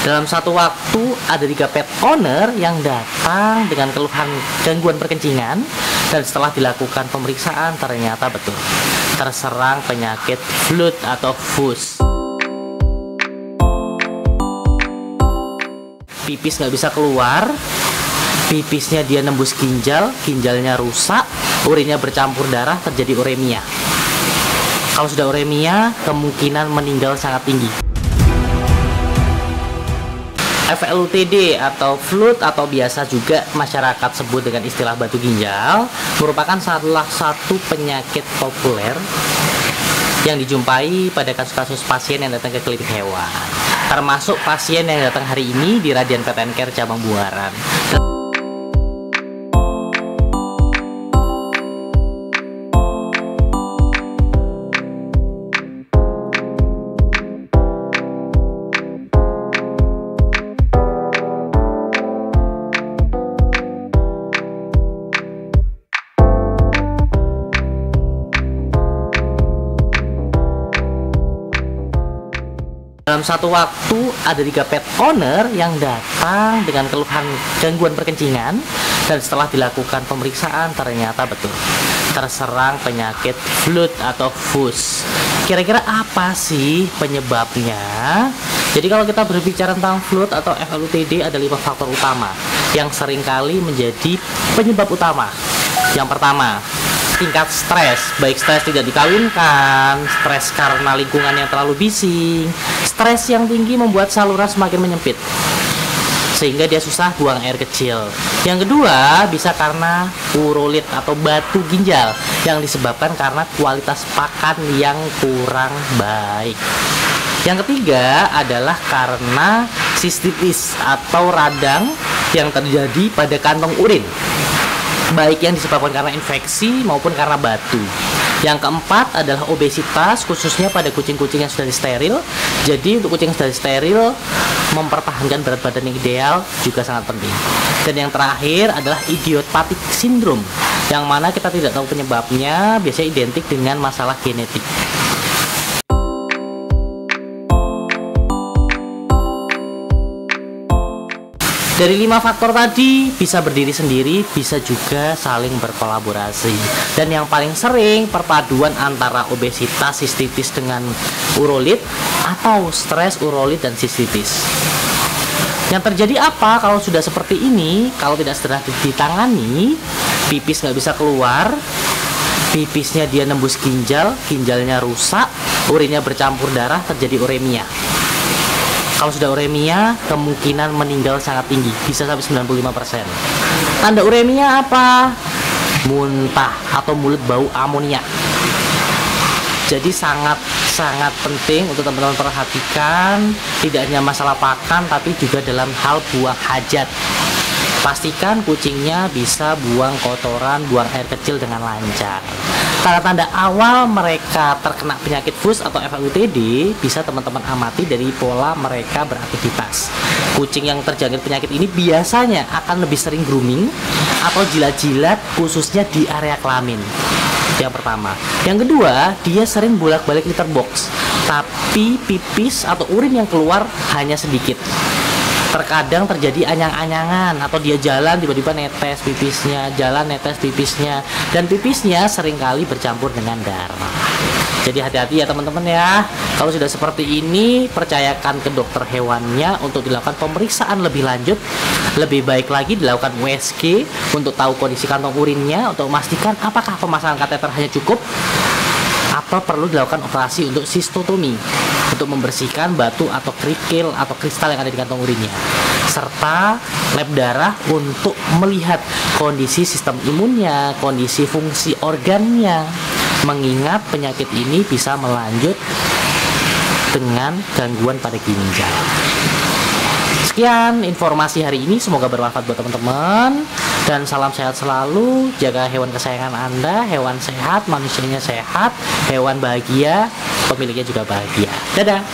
Dalam satu waktu ada 3 pet owner yang datang dengan keluhan gangguan perkencingan, dan setelah dilakukan pemeriksaan ternyata betul terserang penyakit flu atau fus. Pipis nggak bisa keluar, pipisnya dia nembus ginjal, ginjalnya rusak, urinnya bercampur darah, terjadi uremia. Kalau sudah uremia, kemungkinan meninggal sangat tinggi. FLUTD atau flu atau biasa juga masyarakat sebut dengan istilah batu ginjal merupakan salah satu penyakit populer yang dijumpai pada kasus-kasus pasien yang datang ke klinik hewan, termasuk pasien yang datang hari ini di Radian Pet and Care cabang Buaran. Dalam satu waktu ada 3 pet owner yang datang dengan keluhan gangguan perkencingan, dan setelah dilakukan pemeriksaan ternyata betul terserang penyakit flu atau fus. Kira-kira apa sih penyebabnya? Jadi kalau kita berbicara tentang flu atau FLUTD, ada 5 faktor utama yang seringkali menjadi penyebab utama. Yang pertama, tingkat stres, baik stres tidak dikawinkan, stres karena lingkungan yang terlalu bising, stres yang tinggi membuat saluran semakin menyempit sehingga dia susah buang air kecil. Yang kedua, bisa karena urolit atau batu ginjal yang disebabkan karena kualitas pakan yang kurang baik. Yang ketiga adalah karena sistitis atau radang yang terjadi pada kantong urin, baik yang disebabkan karena infeksi maupun karena batu. Yang keempat adalah obesitas, khususnya pada kucing-kucing yang sudah steril. Jadi untuk kucing yang sudah steril, mempertahankan berat badan yang ideal juga sangat penting. Dan yang terakhir adalah idiopathic syndrome, yang mana kita tidak tahu penyebabnya, biasanya identik dengan masalah genetik. Dari 5 faktor tadi bisa berdiri sendiri, bisa juga saling berkolaborasi. Dan yang paling sering perpaduan antara obesitas, sistitis dengan urolit, atau stres, urolit, dan sistitis. Yang terjadi apa kalau sudah seperti ini? Kalau tidak segera ditangani, pipis nggak bisa keluar, pipisnya dia nembus ginjal, ginjalnya rusak, urinnya bercampur darah, terjadi uremia. Kalau sudah uremia, kemungkinan meninggal sangat tinggi, bisa sampai 95%. Tanda uremia apa? Muntah atau mulut bau amonia. Jadi sangat penting untuk teman-teman perhatikan, tidak hanya masalah pakan, tapi juga dalam hal buang hajat. Pastikan kucingnya bisa buang kotoran, buang air kecil dengan lancar. Tanda-tanda awal mereka terkena penyakit fus atau FLUTD bisa teman-teman amati dari pola mereka beraktivitas. Kucing yang terjangkit penyakit ini biasanya akan lebih sering grooming atau jilat-jilat, khususnya di area kelamin. Yang pertama. Yang kedua, dia sering bolak-balik litter box, tapi pipis atau urin yang keluar hanya sedikit. Terkadang terjadi anyang-anyangan atau dia jalan tiba-tiba netes pipisnya, jalan netes pipisnya, dan pipisnya seringkali bercampur dengan darah. Jadi hati-hati ya teman-teman ya. Kalau sudah seperti ini, percayakan ke dokter hewannya untuk dilakukan pemeriksaan lebih lanjut. Lebih baik lagi dilakukan USG untuk tahu kondisi kantong urinnya, untuk memastikan apakah pemasangan kateter hanya cukup atau perlu dilakukan operasi untuk sistotomi untuk membersihkan batu atau kerikil atau kristal yang ada di kantong urinnya, serta lab darah untuk melihat kondisi sistem imunnya, kondisi fungsi organnya, mengingat penyakit ini bisa melanjut dengan gangguan pada ginjal. Sekian informasi hari ini, semoga bermanfaat buat teman-teman, dan salam sehat selalu. Jaga hewan kesayangan Anda, hewan sehat, manusianya sehat, hewan bahagia, pemiliknya juga bahagia. Dadah.